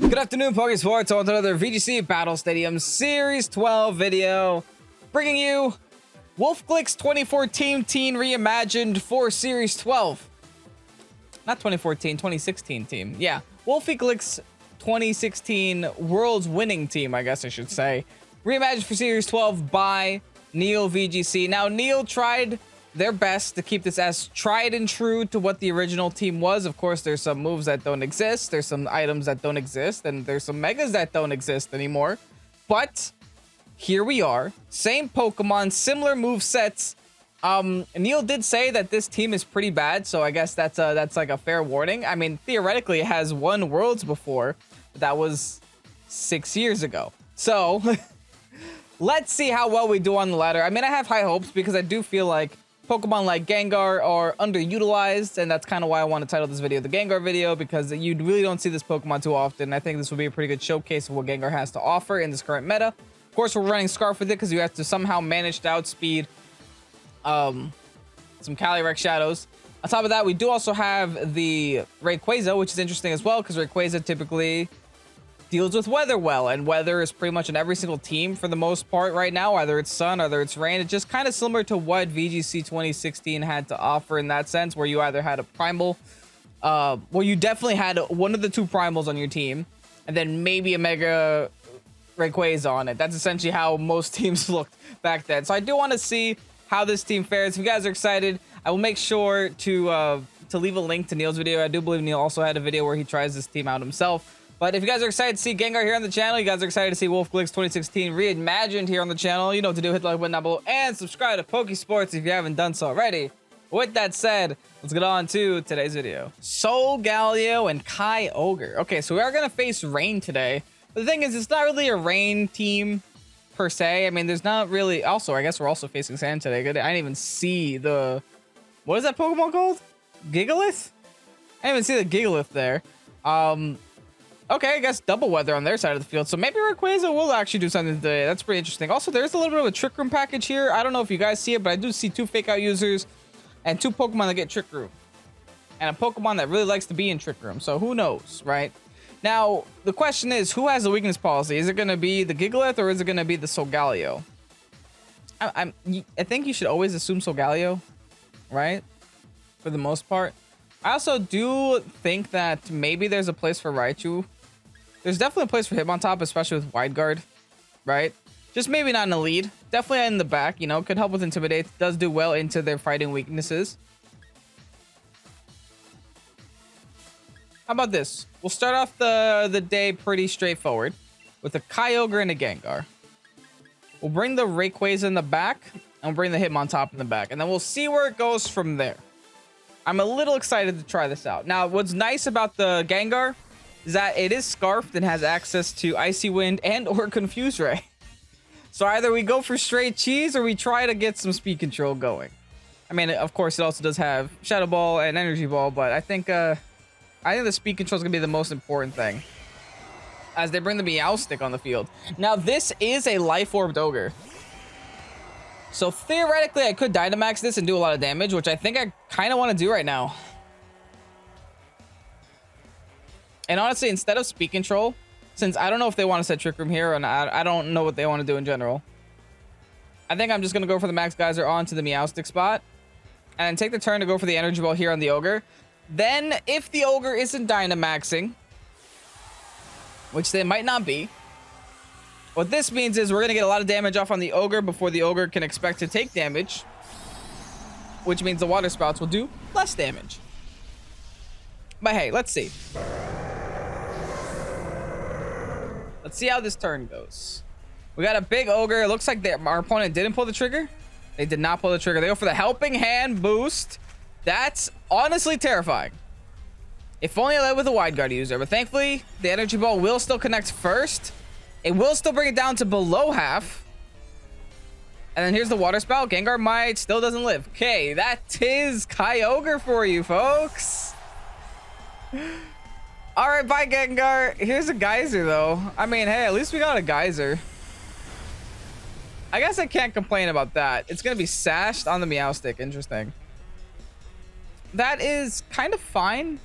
Good afternoon, Pokésports. On to another VGC Battle Stadium Series 12 video, bringing you Wolfglick's 2014 Teen Reimagined for Series 12. Not 2014, 2016 team. Yeah, Wolfglick's 2016 World's winning team, I guess I should say. Reimagined for Series 12 by Neo VGC. Now, Neo tried their best to keep this as tried and true to what the original team was. Of course, there's some moves that don't exist, there's some items that don't exist, and there's some megas that don't exist anymore. But here we are, same Pokemon, similar move sets. Neil did say that this team is pretty bad, so I guess that's like a fair warning. I mean, theoretically, it has won Worlds before, but that was 6 years ago. So let's see how well we do on the ladder. I mean, I have high hopes because I do feel like Pokemon like Gengar are underutilized, and that's kind of why I want to title this video the Gengar video, because you really don't see this Pokemon too often. I think this will be a pretty good showcase of what Gengar has to offer in this current meta. Of course, we're running Scarf with it because you have to somehow manage to outspeed some Calyrex Shadows. On top of that, we do also have the Rayquaza, which is interesting as well, because Rayquaza typically deals with weather well, and weather is pretty much in every single team for the most part right now, whether it's sun, whether it's rain. It's just kind of similar to what VGC 2016 had to offer in that sense, where you either had a primal, well, you definitely had one of the two primals on your team, and then maybe a mega Rayquaza on it. That's essentially how most teams looked back then. So I do want to see how this team fares. If you guys are excited, I will make sure to leave a link to Neil's video. I do believe Neil also had a video where he tries this team out himself. But if you guys are excited to see Gengar here on the channel, you guys are excited to see Wolfglick's 2016 Reimagined here on the channel, you know what to do. Hit the like button down below and subscribe to Pokésports if you haven't done so already. With that said, let's get on to today's video. Solgaleo and Kyogre. Okay, so we are going to face Rain today. But the thing is, it's not really a Rain team per se. I mean, there's not really... Also, I guess we're also facing Sand today. I didn't even see the... What is that Pokemon called? Gigalith? I didn't even see the Gigalith there. Okay, I guess double weather on their side of the field. So maybe Rayquaza will actually do something today. That's pretty interesting. Also, there's a little bit of a Trick Room package here. I don't know if you guys see it, but I do see 2 Fake Out users and 2 Pokemon that get Trick Room. And a Pokemon that really likes to be in Trick Room. So who knows, right? Now, the question is, who has the weakness policy? Is it going to be the Gigalith or is it going to be the Solgaleo? I think you should always assume Solgaleo, right? For the most part. I also do think that maybe there's a place for Raichu. There's definitely a place for Hitmontop, especially with Wide Guard, right? Just maybe not in the lead. Definitely in the back, you know, could help with Intimidate. Does do well into their fighting weaknesses. How about this? We'll start off the day pretty straightforward with a Kyogre and a Gengar. We'll bring the Rayquaza in the back, and we'll bring the Hitmontop in the back, and then we'll see where it goes from there. I'm a little excited to try this out. Now, what's nice about the Gengar is that it is Scarfed and has access to Icy Wind and or Confuse Ray. So either we go for straight cheese or we try to get some speed control going. I mean, of course, it also does have Shadow Ball and Energy Ball, but I think the speed control is going to be the most important thing as they bring the Meowstic on the field. Now, this is a Life Orb Ogre. So theoretically, I could Dynamax this and do a lot of damage, which I think I kind of want to do right now. And honestly, instead of speed control, since I don't know if they want to set Trick Room here, and I don't know what they want to do in general, I think I'm just going to go for the Max Geyser onto the Meowstic spot and take the turn to go for the Energy Ball here on the Ogre. Then, if the Ogre isn't Dynamaxing, which they might not be, what this means is we're going to get a lot of damage off on the Ogre before the Ogre can expect to take damage, which means the Water Spouts will do less damage. But hey, let's see. Let's see how this turn goes. We got a big Ogre. It looks like our opponent didn't pull the trigger. They did not pull the trigger. They go for the Helping Hand boost. That's honestly terrifying. If only I led with a Wide Guard user. But thankfully, the Energy Ball will still connect first. It will still bring it down to below half. And then here's the Water Spout. Gengar might still doesn't live. Okay, that is Kyogre for you, folks. All right, bye, Gengar. Here's a Geyser, though. I mean, hey, at least we got a Geyser. I guess I can't complain about that. It's going to be sashed on the Meowstic. Interesting. That is kind of fine.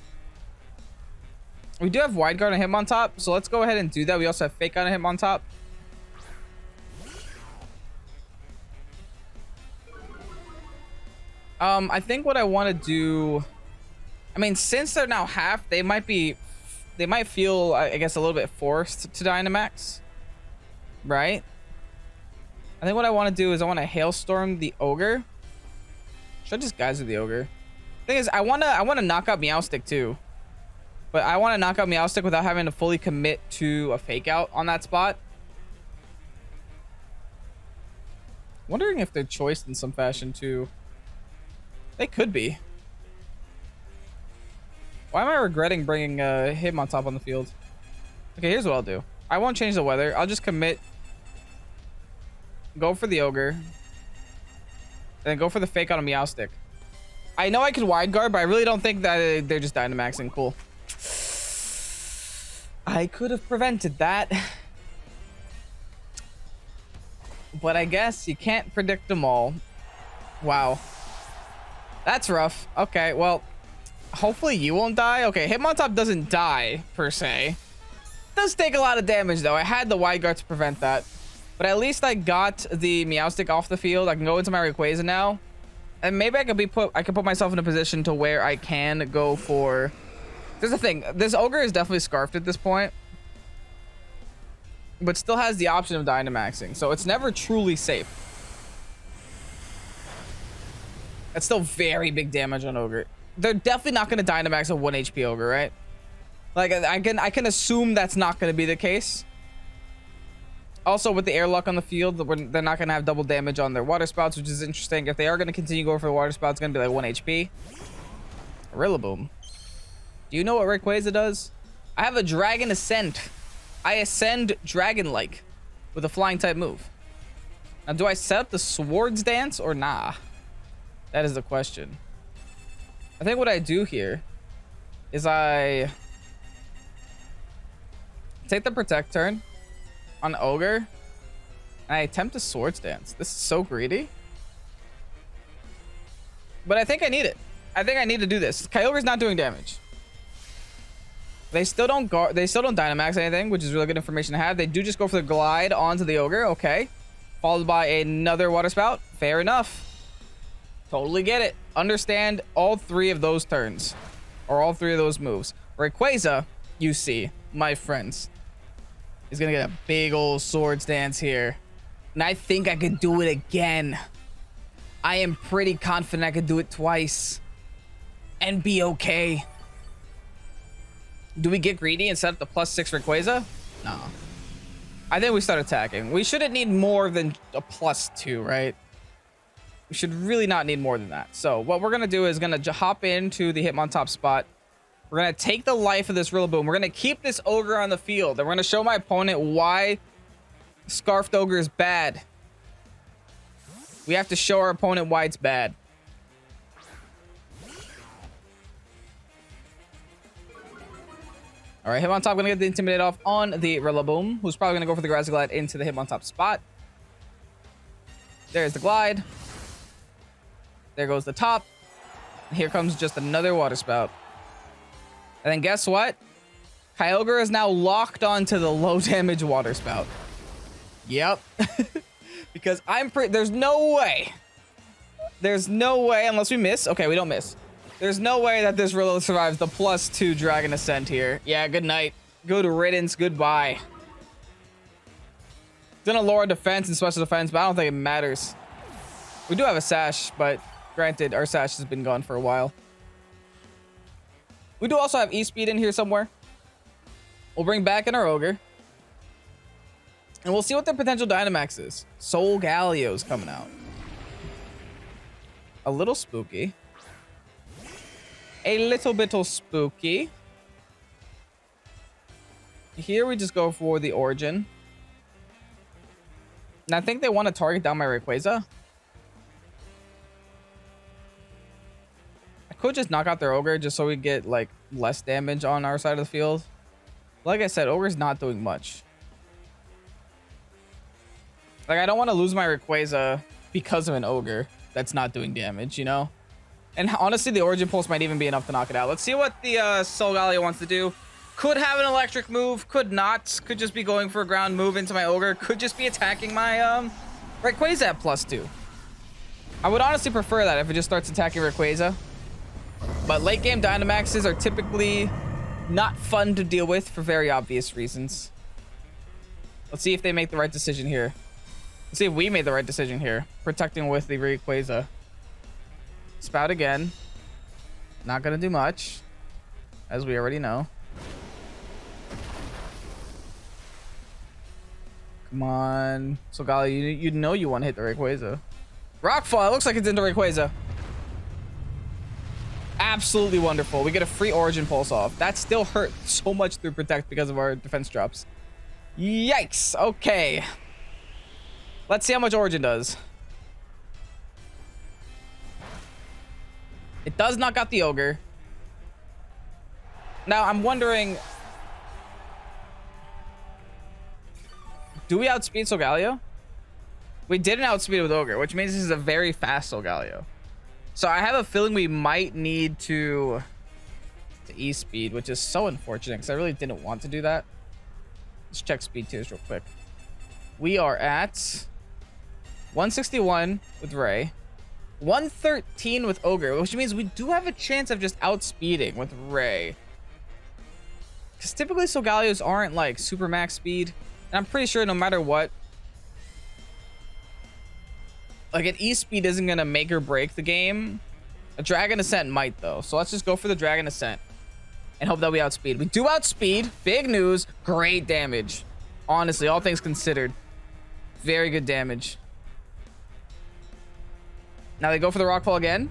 We do have Wide Guard and Hitmontop, so let's go ahead and do that. We also have Fake Out and Hitmontop. I think what I want to do, I mean, since they're now half, they might feel, I guess, a little bit forced to Dynamax, right? I think what I want to do is I want to Hailstorm the Ogre. Should I just Geyser the Ogre? Thing is, I want to knock out Meowstic too, but I want to knock out Meowstic without having to fully commit to a Fake Out on that spot. Wondering if they're choiced in some fashion too. They could be. Why am I regretting bringing Hitmontop on the field? Okay, here's what I'll do. I won't change the weather. I'll just commit. Go for the Ogre. Then go for the Fake Out on Meowstic. I know I could Wide Guard, but I really don't think that they're just Dynamaxing. Cool. I could have prevented that. But I guess you can't predict them all. Wow. That's rough. Okay, well, hopefully you won't die. Okay, Hitmontop doesn't die, per se. Does take a lot of damage, though. I had the Wide Guard to prevent that. But at least I got the Meowstic off the field. I can go into my Rayquaza now. And maybe I could put myself in a position to where I can go for... There's the thing. This Ogre is definitely Scarfed at this point. But still has the option of Dynamaxing. So it's never truly safe. That's still very big damage on Ogre. They're definitely not going to Dynamax a 1 HP Ogre, right? Like, I can assume that's not going to be the case. Also, with the Airlock on the field, they're not going to have double damage on their Water Spouts, which is interesting. If they are going to continue going for the Water Spout, it's going to be like 1 HP. Rillaboom. Do you know what Rayquaza does? I have a Dragon Ascent. I ascend Dragon-like with a Flying type move. Now, do I set up the Swords Dance or nah? That is the question. I think what I do here is I take the Protect turn on Ogre, and I attempt a Swords Dance. This is so greedy. But I think I need it. I think I need to do this. Kyogre's not doing damage. They still don't Dynamax anything, which is really good information to have. They do just go for the Glide onto the Ogre. Okay. Followed by another Water Spout. Fair enough. Totally get it. Understand all three of those turns. Or all three of those moves. Rayquaza, you see, my friends, is going to get a big old Swords Dance here. And I think I could do it again. I am pretty confident I could do it twice. And be okay. Do we get greedy and set up the +6 Rayquaza? No. I think we start attacking. We shouldn't need more than a +2, right? We should really not need more than that. So what we're going to do is going to hop into the Hitmontop spot. We're going to take the life of this Rillaboom. We're going to keep this Ogre on the field. And we're going to show my opponent why Scarfed Ogre is bad. We have to show our opponent why it's bad. All right, Hitmontop going to get the Intimidate off on the Rillaboom, who's probably going to go for the Grassy Glide into the Hitmontop spot. There's the Glide. There goes the top. And here comes just another Water Spout. And then guess what? Kyogre is now locked onto the low damage Water Spout. Yep. Because there's no way. There's no way unless we miss. Okay, we don't miss. There's no way that this Rillo survives the +2 Dragon Ascent here. Yeah, good night. Good riddance. Goodbye. It's gonna lower defense and special defense, but I don't think it matters. We do have a Sash, but granted, our Sash has been gone for a while. We do also have E-Speed in here somewhere. We'll bring back in our Ogre. And we'll see what their potential Dynamax is. Solgaleo's coming out. A little spooky. A little bit spooky. Here we just go for the Origin. And I think they want to target down my Rayquaza. I could just knock out their Ogre just so we get like less damage on our side of the field. Like I said, Ogre's not doing much. Like, I don't want to lose my Rayquaza because of an Ogre that's not doing damage, you know? And honestly, the Origin Pulse might even be enough to knock it out. Let's see what the Solgaleo wants to do. Could have an electric move, could not. Could just be going for a ground move into my Ogre. Could just be attacking my Rayquaza at +2. I would honestly prefer that if it just starts attacking Rayquaza. But late game Dynamaxes are typically not fun to deal with for very obvious reasons. Let's see if they make the right decision here. Let's see if we made the right decision here. Protecting with the Rayquaza. Spout again. Not gonna do much, as we already know. Come on. Solgaleo, you know you want to hit the Rayquaza. Rockfall, it looks like it's into Rayquaza. Absolutely wonderful. We get a free Origin Pulse off. That still hurt so much through Protect because of our defense drops. Yikes. Okay. Let's see how much Origin does. It does knock out the Ogre. Now, I'm wondering... Do we outspeed Solgaleo? We didn't outspeed it with Ogre, which means this is a very fast Solgaleo. So I have a feeling we might need to E-speed, which is so unfortunate because I really didn't want to do that. Let's check speed tiers real quick. We are at 161 with Ray, 113 with Ogre, which means we do have a chance of just outspeeding with Ray. Because typically Solgaleos aren't like super max speed. And I'm pretty sure no matter what, like an E-speed isn't going to make or break the game. A Dragon Ascent might though. So let's just go for the Dragon Ascent and hope that we outspeed. We do outspeed. Big news. Great damage. Honestly, all things considered. Very good damage. Now they go for the Rockfall again.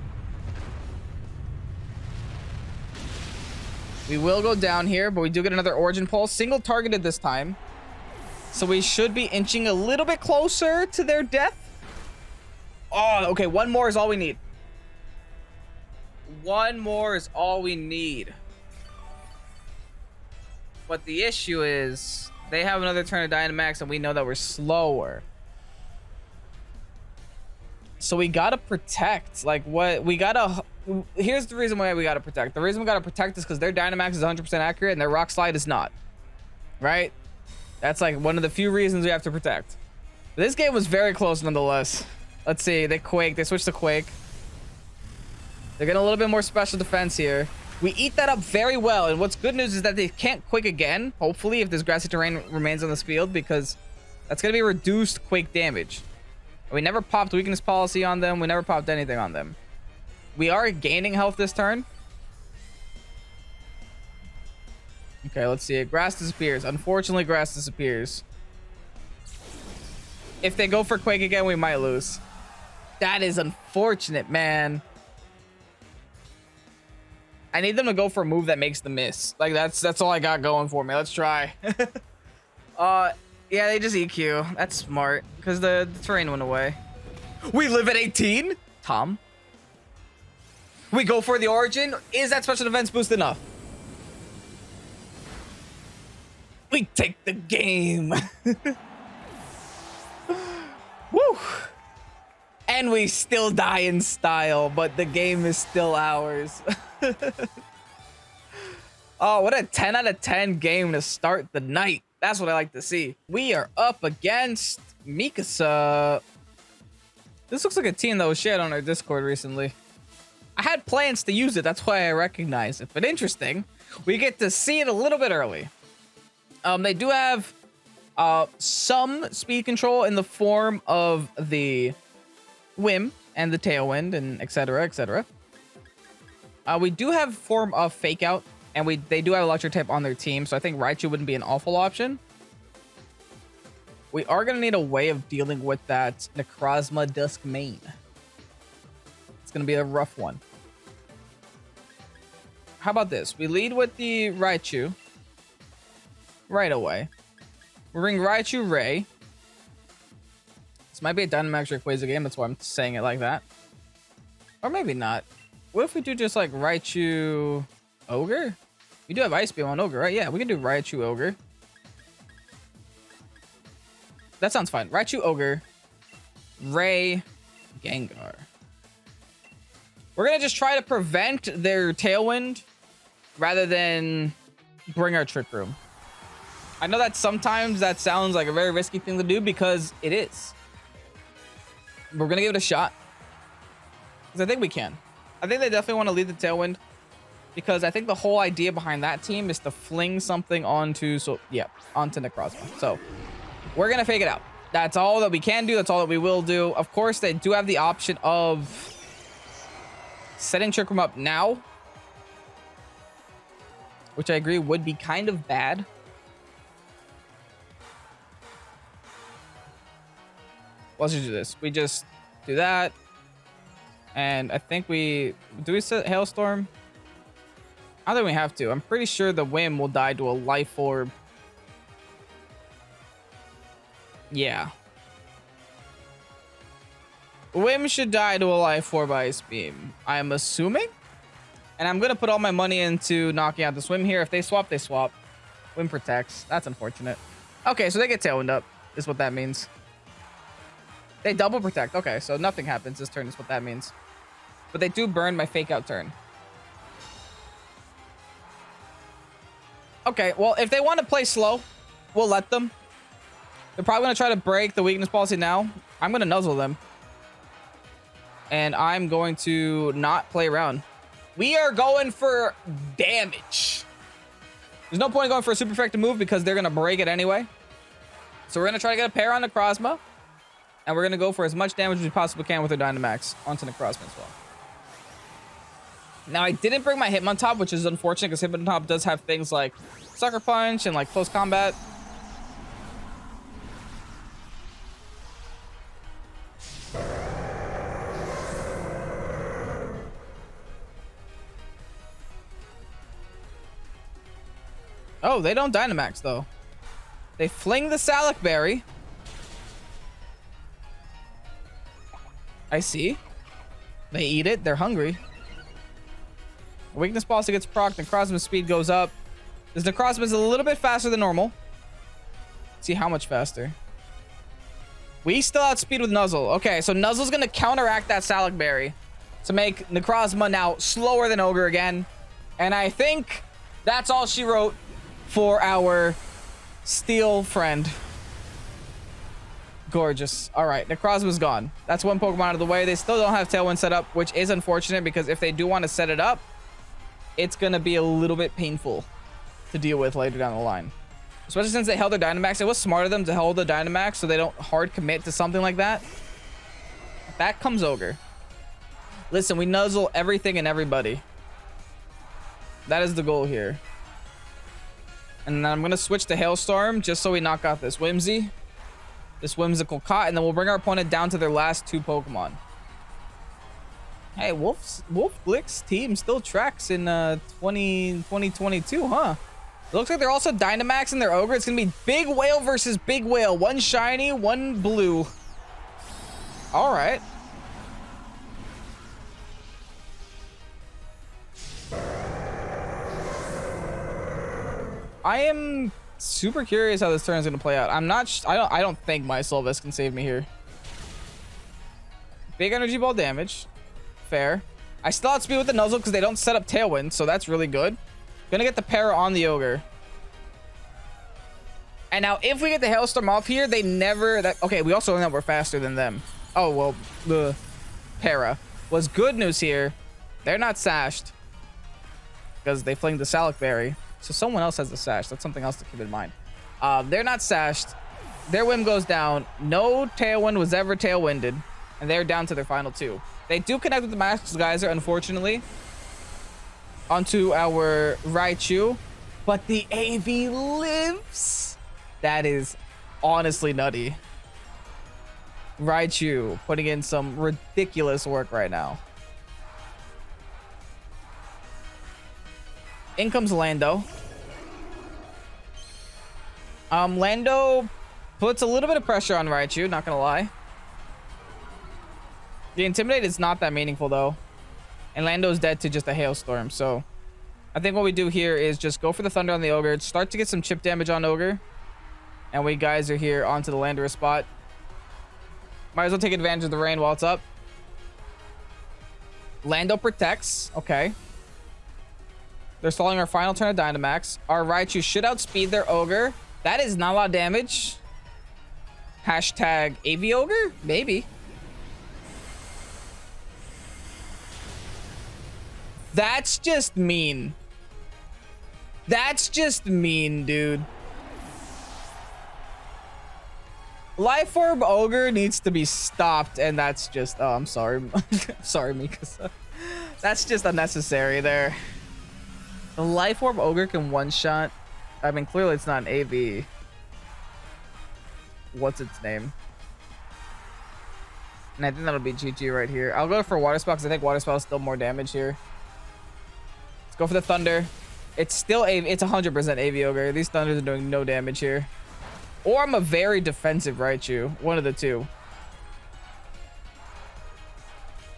We will go down here, but we do get another Origin Pulse. Single targeted this time. So we should be inching a little bit closer to their death. Oh, okay. One more is all we need. One more is all we need. But the issue is they have another turn of Dynamax and we know that we're slower. So we gotta protect. Like what we gotta... Here's the reason why we gotta protect. The reason we gotta protect is because their Dynamax is 100% accurate and their Rock Slide is not. Right? That's like one of the few reasons we have to protect. But this game was very close nonetheless. Let's see. They Quake. They switched to Quake. They're getting a little bit more special defense here. We eat that up very well. And what's good news is that they can't Quake again. Hopefully, if this grassy terrain remains on this field. Because that's going to be reduced Quake damage. We never popped Weakness Policy on them. We never popped anything on them. We are gaining health this turn. Okay, let's see it. Grass disappears. Unfortunately, grass disappears. If they go for Quake again, we might lose. That is unfortunate, man. I need them to go for a move that makes the miss. Like, that's all I got going for me. Let's try. Yeah, they just EQ. That's smart. Because the terrain went away. We live at 18? Tom? We go for the Origin? Is that special defense boost enough? We take the game. Woo. And we still die in style, but the game is still ours. Oh, what a 10 out of 10 game to start the night. That's what I like to see. We are up against Mikasa. This looks like a team that was shared on our Discord recently. I had plans to use it. That's why I recognize it. But interesting. We get to see it a little bit early. They do have some speed control in the form of the Whim and the Tailwind and etc. etc. We do have form of Fake Out, and they do have Electric type on their team, so I think Raichu wouldn't be an awful option. We are going to need a way of dealing with that Necrozma Dusk main. It's going to be a rough one. How about this? We lead with the Raichu right away. We bring Raichu Ray. This might be a Dynamax Rayquaza game. That's why I'm saying it like that. Or maybe not. What if we do just like Raichu Ogre? We do have Ice Beam on Ogre, right? Yeah, we can do Raichu Ogre. That sounds fine. Raichu Ogre. Ray Gengar. We're going to just try to prevent their Tailwind rather than bring our Trick Room. I know that sometimes that sounds like a very risky thing to do because it is. We're going to give it a shot. Because I think we can. I think they definitely want to lead the Tailwind. Because I think the whole idea behind that team is to fling something onto Necrozma. So we're going to fake it out. That's all that we can do. That's all that we will do. Of course, they do have the option of setting Trick Room up now. Which I agree would be kind of bad. Let's just do this. We just do that. And I think do we set Hailstorm? I don't think we have to. I'm pretty sure the Whim will die to a Life Orb. Yeah. Whim should die to a Life Orb Ice Beam. I'm assuming? And I'm going to put all my money into knocking out this Whim here. If they swap, they swap. Whim protects. That's unfortunate. Okay, so they get Tailwind up, is what that means. They double protect. Okay, so nothing happens this turn is what that means. But they do burn my fake out turn. Okay, well, if they want to play slow, we'll let them. They're probably going to try to break the weakness policy now. I'm going to nuzzle them. And I'm going to not play around. We are going for damage. There's no point in going for a super effective move because they're going to break it anyway. So we're going to try to get a pair on Necrozma. And we're going to go for as much damage as we possibly can with our Dynamax onto Necrozma as well. Now, I didn't bring my Hitmontop, which is unfortunate because Hitmontop does have things like Sucker Punch and like close combat. Oh, they don't Dynamax though. They fling the Salac Berry. I see. They eat it. They're hungry. Weakness policy gets procced. Necrozma's speed goes up. This Necrozma is a little bit faster than normal. Let's see how much faster. We still outspeed with Nuzzle. Okay, so Nuzzle's going to counteract that Salac Berry to make Necrozma now slower than Ogre again. And I think that's all she wrote for our Steel friend. Gorgeous. All right, Necrozma's gone. That's one Pokemon out of the way. They still don't have Tailwind set up, which is unfortunate because if they do want to set it up, it's going to be a little bit painful to deal with later down the line. Especially since they held their Dynamax. It was smart of them to hold the Dynamax so they don't hard commit to something like that. Back comes Ogre. Listen, we nuzzle everything and everybody. That is the goal here. And then I'm going to switch to Hailstorm just so we knock out this Whimsy. This Whimsical Cot, and then we'll bring our opponent down to their last two Pokemon. Hey, Wolfglick's team still tracks in 2022, huh? It looks like they're also Dynamaxing their Ogre. It's going to be Big Whale versus Big Whale. One shiny, one blue. All right. I am super curious how this turn is going to play out. I don't think my Sylveus can save me here. Big energy ball damage. Fair. I still outspeed with the Nuzzle because they don't set up Tailwind, so that's really good. Gonna get the Para on the Ogre. And now if we get the Hailstorm off here, they never... Okay, we also know we're faster than them. Oh, well, the Para was good news here. They're not sashed because they flinged the Salac Berry. So someone else has the Sash. That's something else to keep in mind. They're not sashed. Their Whim goes down. No Tailwind was ever Tailwinded. And they're down to their final two. They do connect with the Max Geyser, unfortunately, onto our Raichu. But the AV lives. That is honestly nutty. Raichu putting in some ridiculous work right now. In comes Lando. Lando puts a little bit of pressure on Raichu, not gonna lie. The Intimidate is not that meaningful though. And Lando's dead to just a Hailstorm, so I think what we do here is just go for the Thunder on the Ogre, start to get some chip damage on Ogre. And we guys are here onto the Landorus spot. Might as well take advantage of the rain while it's up. Lando protects. Okay. They're stalling our final turn of Dynamax. Our Raichu should outspeed their Ogre. That is not a lot of damage. Hashtag AV Ogre? Maybe. That's just mean. That's just mean, dude. Life Orb Ogre needs to be stopped, and that's just... Oh, I'm sorry. Sorry, Mikasa. That's just unnecessary there. The Life Orb Ogre can one-shot. I mean, clearly it's not an AV. What's its name? And I think that'll be GG right here. I'll go for Water Spout because I think Water Spout is still more damage here. Let's go for the Thunder. It's still it's 100% AV Ogre. These Thunders are doing no damage here. Or I'm a very defensive Raichu. One of the two.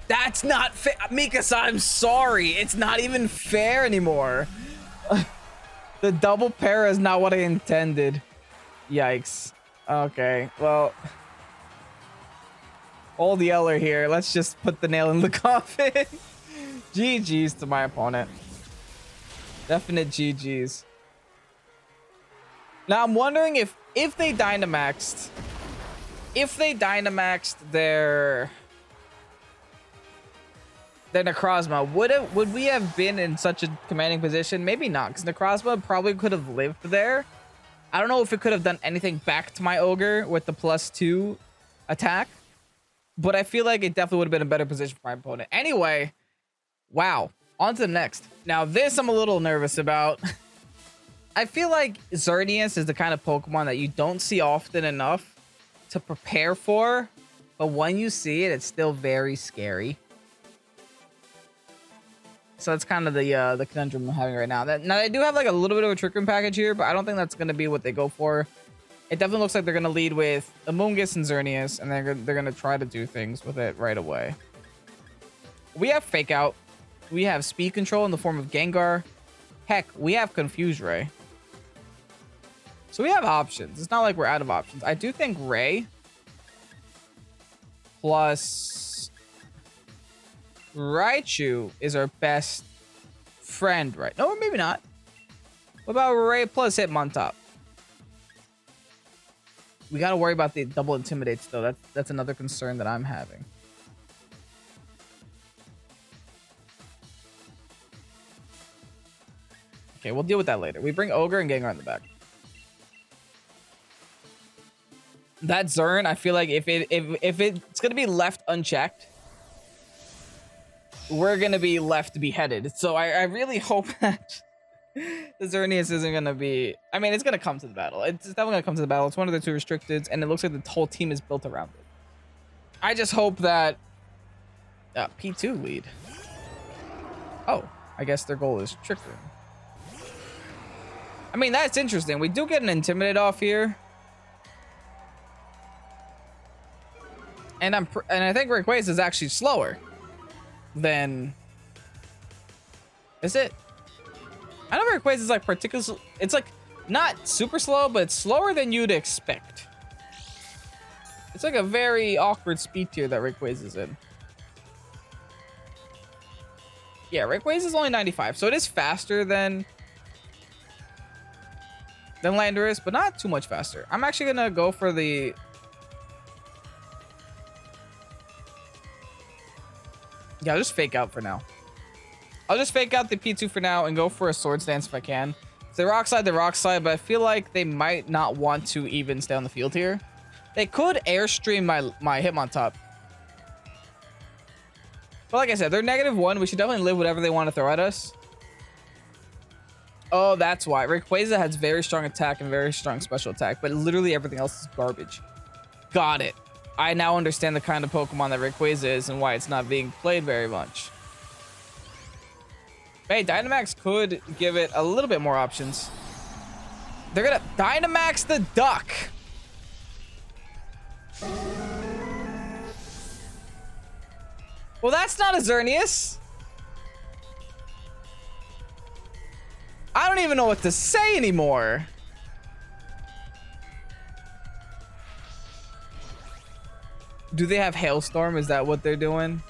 That's not fair. Mikasa, I'm sorry. It's not even fair anymore. The double para is not what I intended. Yikes. Okay, well. Hold the Eller here. Let's just put the nail in the coffin. GG's to my opponent. Definite GG's. Now I'm wondering if they Dynamaxed their Necrozma, would we have been in such a commanding position? Maybe not, because Necrozma probably could have lived there. I don't know if it could have done anything back to my Ogre with the +2 attack, but I feel like it definitely would have been a better position for my opponent. Anyway, wow. On to the next. Now this I'm a little nervous about. I feel like Xerneas is the kind of Pokemon that you don't see often enough to prepare for, but when you see it, it's still very scary. So that's kind of the conundrum I'm having right now. Now they do have like a little bit of a Trick Room package here, but I don't think that's going to be what they go for. It definitely looks like they're going to lead with Amoonguss and Xerneas, and they're going to try to do things with it right away. We have Fake Out. We have Speed Control in the form of Gengar. Heck, we have Confuse Ray. So we have options. It's not like we're out of options. I do think Ray plus Raichu is our best friend, right? No, maybe not. What about Ray plus Hitmontop? We got to worry about the double Intimidates, though. That's another concern that I'm having. Okay, we'll deal with that later. We bring Ogre and Gengar in the back. That Zern, I feel like if it's gonna be left unchecked, we're gonna be left beheaded. So I really hope that the Xerneas isn't gonna be. I mean, it's gonna come to the battle. It's definitely gonna come to the battle. It's one of the 2 restricteds, and it looks like the whole team is built around it. I just hope that P2 lead. Oh, I guess their goal is Trick Room. I mean, that's interesting. We do get an Intimidate off here. And I think Rayquaza is actually slower than... Is it? I know Rayquaza is like particularly... It's like not super slow, but it's slower than you'd expect. It's like a very awkward speed tier that Rayquaza is in. Yeah, Rayquaza is only 95, so it is faster than Landorus, but not too much faster. I'm actually gonna go for the... Yeah, I'll just Fake Out for now. I'll just Fake Out the P2 for now and go for a Swords Dance if I can. If they Rock Slide, they Rock Slide, but I feel like they might not want to even stay on the field here. They could Airstream my Hitmontop. But like I said, they're -1. We should definitely live whatever they want to throw at us. Oh, that's why. Rayquaza has very strong attack and very strong special attack, but literally everything else is garbage. Got it. I now understand the kind of Pokemon that Rayquaza is and why it's not being played very much. Hey, Dynamax could give it a little bit more options. They're gonna Dynamax the Duck. Well, that's not a Xerneas. I don't even know what to say anymore. Do they have Hailstorm? Is that what they're doing?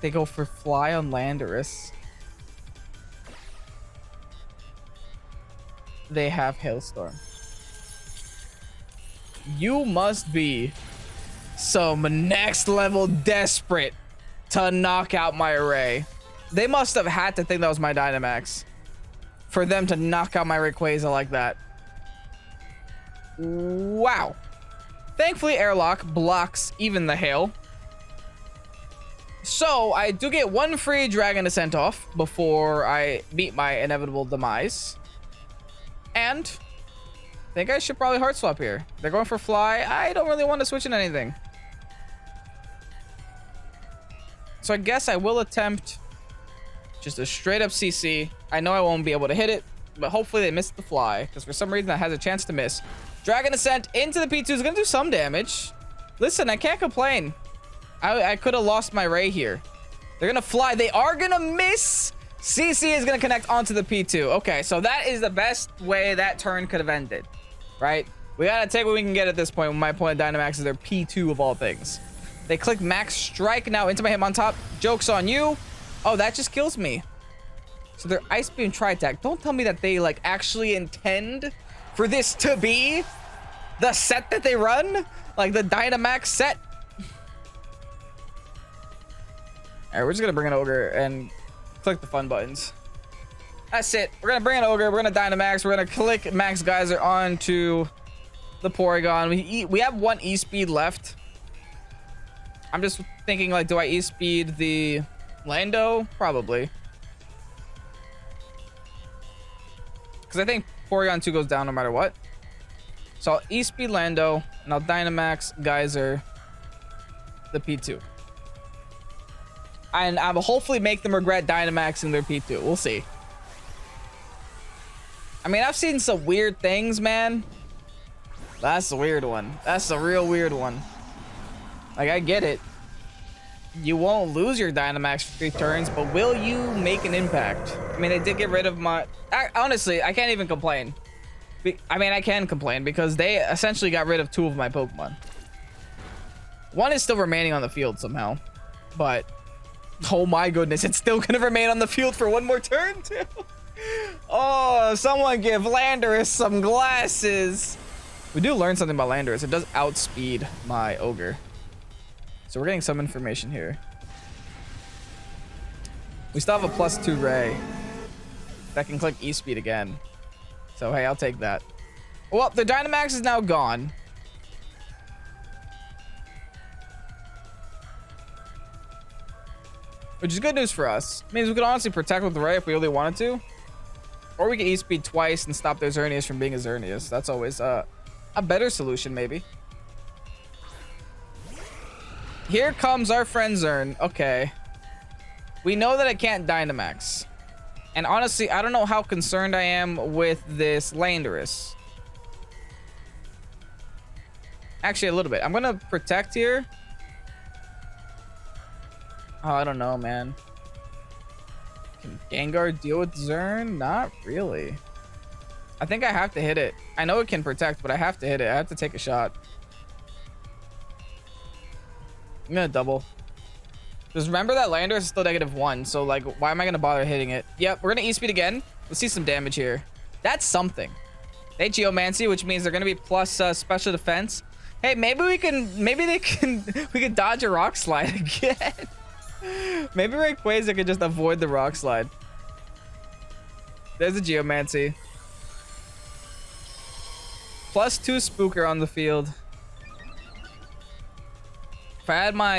They go for Fly on Landorus. they have Hailstorm. You must be some next level desperate to knock out my array. They must have had to think that was my Dynamax for them to knock out my Rayquaza like that. Wow. Thankfully, Airlock blocks even the hail. So I do get one free Dragon Ascent off before I meet my inevitable demise. And I think I should probably Heart Swap here. They're going for Fly. I don't really want to switch in anything. So I guess I will attempt just a straight up CC. I know I won't be able to hit it, but hopefully they missed the Fly, because for some reason that has a chance to miss. Dragon Ascent into the P2 is going to do some damage. Listen, I can't complain. I could have lost my Ray here. They're going to Fly. They are going to miss. CC is going to connect onto the P2. Okay, so that is the best way that turn could have ended, right? We got to take what we can get at this point when my opponent Dynamax is their P2 of all things. They click Max Strike now into my Hitmontop. Joke's on you. Oh, that just kills me. So they're Ice Beam Tri-Attack. Don't tell me that they like actually intend for this to be the set that they run, like the Dynamax set. All right, we're just gonna bring an Ogre and click the fun buttons. That's it. We're gonna bring an Ogre. We're gonna Dynamax. We're gonna click Max Geyser onto the Porygon. We have one E-Speed left. I'm just thinking, like, do I E-Speed the Lando? Probably. Because I think Porygon 2 goes down no matter what. So I'll E-Speed Lando, and I'll Dynamax Geyser the P2. And I will hopefully make them regret Dynamaxing their P2. We'll see. I mean, I've seen some weird things, man. That's a weird one. That's a real weird one. Like, I get it. You won't lose your Dynamax for 3 turns, but will you make an impact? I mean, they did get rid of my... honestly, I can't even complain. I mean, I can complain because they essentially got rid of 2 of my Pokemon. One is still remaining on the field somehow, but... oh my goodness, it's still gonna remain on the field for 1 more turn, too. Oh, someone give Landorus some glasses. We do learn something about Landorus. It does outspeed my Ogre. So we're getting some information here. We still have a +2 Ray that can click E-Speed again. So, hey, I'll take that. Well, the Dynamax is now gone. Which is good news for us. It means we could honestly protect with the Ray if we really wanted to. Or we can E-Speed twice and stop their Xerneas from being a Xerneas. That's always a better solution, maybe. Here comes our friend Xern. Okay. We know that I can't Dynamax. And honestly, I don't know how concerned I am with this Landorus. Actually, a little bit. I'm going to protect here. Oh, I don't know, man. Can Gengar deal with Xern? Not really. I think I have to hit it. I know it can protect, but I have to hit it. I have to take a shot. I'm gonna double. Just remember that Landorus is still -1, so like, why am I gonna bother hitting it? Yep, we're gonna E-Speed again. Let's see some damage here. That's something. They Geomancy, which means they're gonna be plus special defense. Hey, maybe we can dodge a Rock Slide again. Maybe Rayquaza could just avoid the Rock Slide. There's a Geomancy. +2 Spooker on the field. If I had my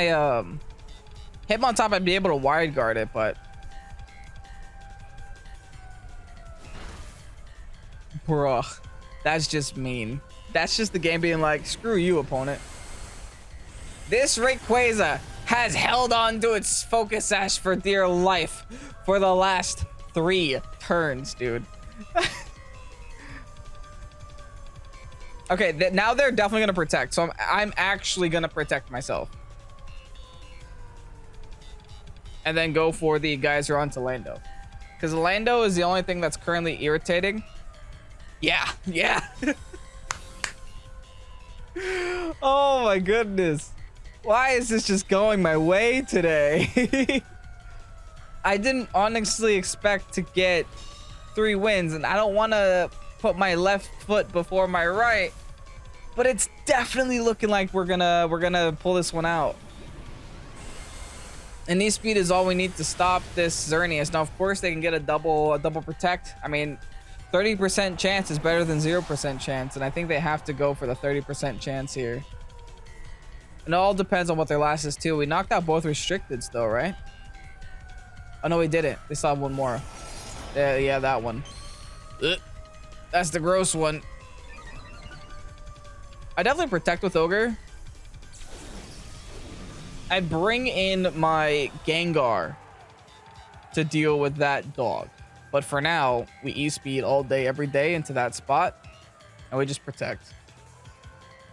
Hitmontop, I'd be able to wide guard it, but bruh, that's just mean. That's just the game being like, screw you, opponent. This Rayquaza has held on to its Focus Sash for dear life for the last 3 turns, dude. Okay, now they're definitely gonna protect, so I'm actually gonna protect myself. And then go for the Geyser onto Lando. Because Lando is the only thing that's currently irritating. Yeah. Oh my goodness. Why is this just going my way today? I didn't honestly expect to get 3 wins, and I don't want to put my left foot before my right, but it's definitely looking like we're gonna pull this one out. And knee speed is all we need to stop this Xerneas. Now, of course, they can get a double protect. I mean, 30% chance is better than 0% chance, and I think they have to go for the 30% chance here. And it all depends on what their last is too. We knocked out both restricteds though, right? Oh no, we didn't. They still have one more. Yeah, that one. Ugh. That's the gross one. I definitely protect with Ogre. I bring in my Gengar to deal with that dog. But for now, we E-speed all day, every day into that spot. And we just protect.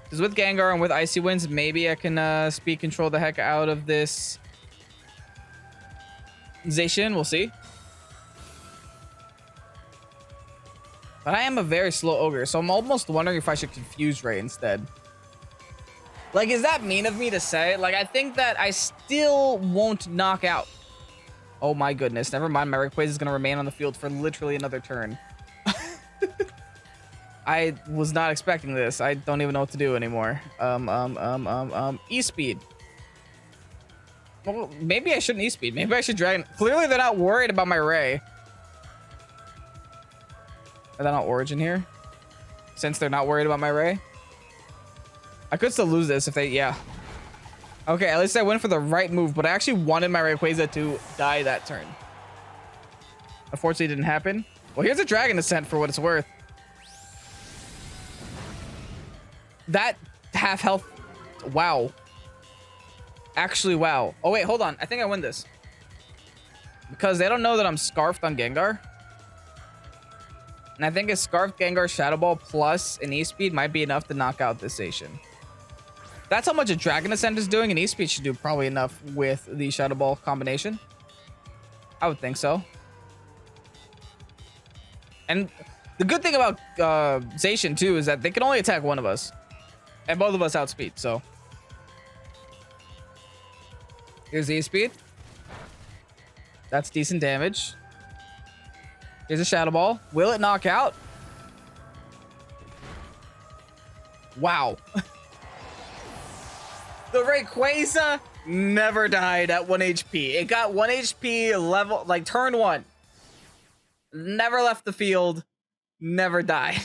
Because with Gengar and with Icy Winds, maybe I can speed control the heck out of this Zacian. We'll see. But I am a very slow Ogre, so I'm almost wondering if I should confuse Ray instead. Like, is that mean of me to say? Like, I think that I still won't knock out. Oh my goodness. Never mind. My Rayquaza is going to remain on the field for literally another turn. I was not expecting this. I don't even know what to do anymore. E-speed. Well, maybe I shouldn't E-speed. Maybe I should Dragon. Clearly, they're not worried about my Ray. Are they not Origin here? Since they're not worried about my Ray? I could still lose this if they, yeah. Okay, at least I went for the right move, but I actually wanted my Rayquaza to die that turn. Unfortunately, it didn't happen. Well, here's a Dragon Ascent for what it's worth. That half health. Wow. Actually, wow. Oh, wait, hold on. I think I win this. Because they don't know that I'm Scarfed on Gengar. And I think a Scarfed Gengar Shadow Ball plus an E-Speed might be enough to knock out this Zacian. That's how much a Dragon Ascent is doing. An E-Speed should do probably enough with the Shadow Ball combination. I would think so. And the good thing about Zacian, too, is that they can only attack one of us. And both of us outspeed, so. Here's the E-Speed. That's decent damage. Here's a Shadow Ball. Will it knock out? Wow. The Rayquaza never died at 1 HP. It got 1 HP level, like turn 1. Never left the field. Never died.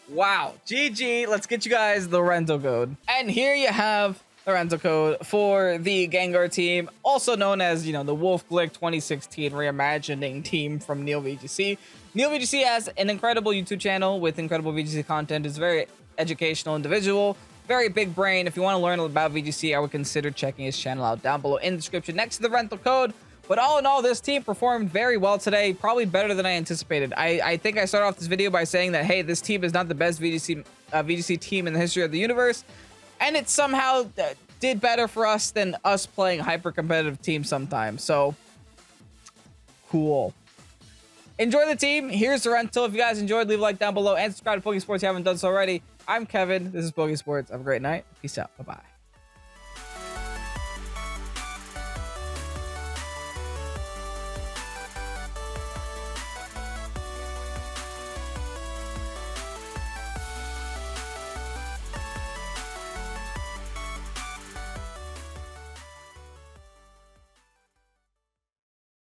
Wow. GG. Let's get you guys the rental code. And here you have the rental code for the Gengar team, also known as, you know, the Wolfglick 2016 reimagining team from Neil VGC. Neil VGC has an incredible YouTube channel with incredible VGC content. It's a very educational individual, very big brain. If you want to learn about VGC, I would consider checking his channel out down below in the description next to the rental code. But all in all, this team performed very well today, probably better than I anticipated. I think I started off this video by saying that, hey, this team is not the best VGC team in the history of the universe. And it somehow did better for us than us playing hyper-competitive teams sometimes. So, cool. Enjoy the team. Here's the rental. If you guys enjoyed, leave a like down below and subscribe to Pokésports if you haven't done so already. I'm Kevin. This is Pokésports. Have a great night. Peace out. Bye-bye.